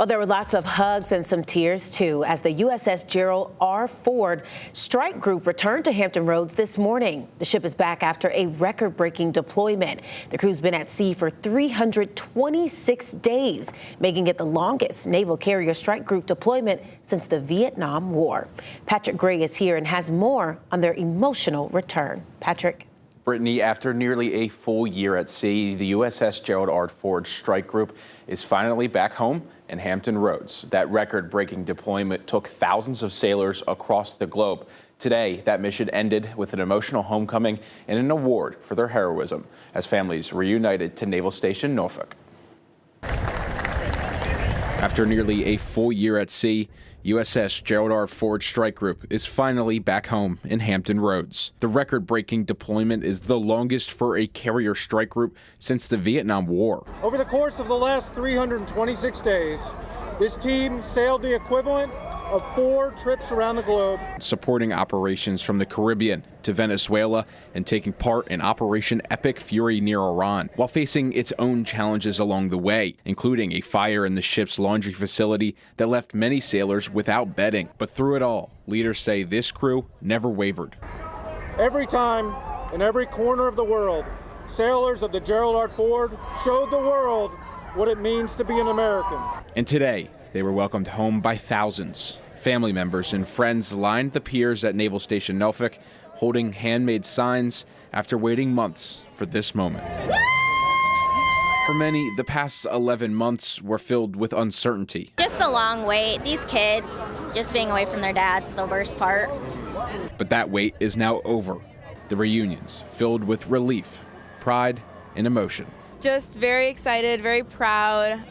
Well, there were lots of hugs and some tears, too, as the USS Gerald R strike group returned to Hampton Roads this morning. The ship is back after a record-breaking deployment. The crew's been at sea for 326 days, making it the longest naval carrier strike group deployment since the Vietnam War. Patrick Gray is here and has more on their emotional return. Patrick. Brittany, after nearly a full year at sea, the USS Gerald R strike group is finally back home in Hampton Roads. That record-breaking deployment took thousands of sailors across the globe. Today, that mission ended with an emotional homecoming and an award for their heroism as families reunited to Naval Station Norfolk. After nearly a full year at sea, USS Gerald R strike group is finally back home in Hampton Roads. The record-breaking deployment is the longest for a carrier strike group since the Vietnam War. Over the course of the last 326 days, this team sailed the equivalent of 4 trips around the globe, supporting operations from the Caribbean to Venezuela and taking part in Operation Epic Fury near Iran, while facing its own challenges along the way, including a fire in the ship's laundry facility that left many sailors without bedding. But through it all, leaders say this crew never wavered. Every time, in every corner of the world, sailors of the Gerald R. Ford showed the world what it means to be an American. And today, they were welcomed home by thousands. Family members and friends lined the piers at Naval Station Norfolk, holding handmade signs after waiting months for this moment. For many, the past 11 months were filled with uncertainty. Just the long wait. These kids, just being away from their dads, the worst part. But that wait is now over. The reunions filled with relief, pride, and emotion. Just very excited, very proud.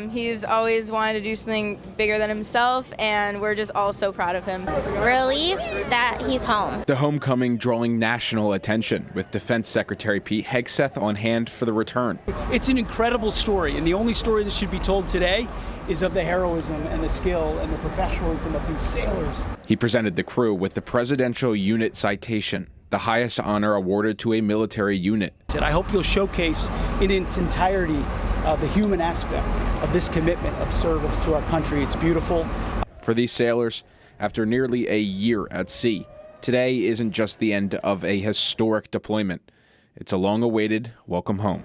He's always wanted to do something bigger than himself, and we're just all so proud of him. Relieved that he's home. The homecoming drawing national attention, with Defense Secretary Pete Hegseth on hand for the return. It's an incredible story, and the only story that should be told today is of the heroism and the skill and the professionalism of these sailors. He presented the crew with the Presidential Unit Citation, the highest honor awarded to a military unit. I hope you'll showcase in its entirety the human aspect of this commitment of service to our country. It's beautiful. For these sailors, after nearly a year at sea, today isn't just the end of a historic deployment. It's a long-awaited welcome home.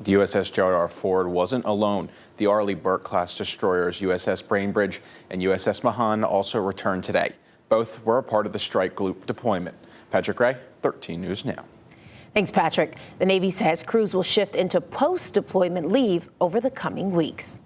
The USS Gerald R. Ford wasn't alone. The Arleigh Burke-class destroyers USS Bainbridge and USS Mahan also returned today. Both were a part of the strike group deployment. Patrick Gray, 13 News Now. Thanks, Patrick. The Navy says crews will shift into post-deployment leave over the coming weeks.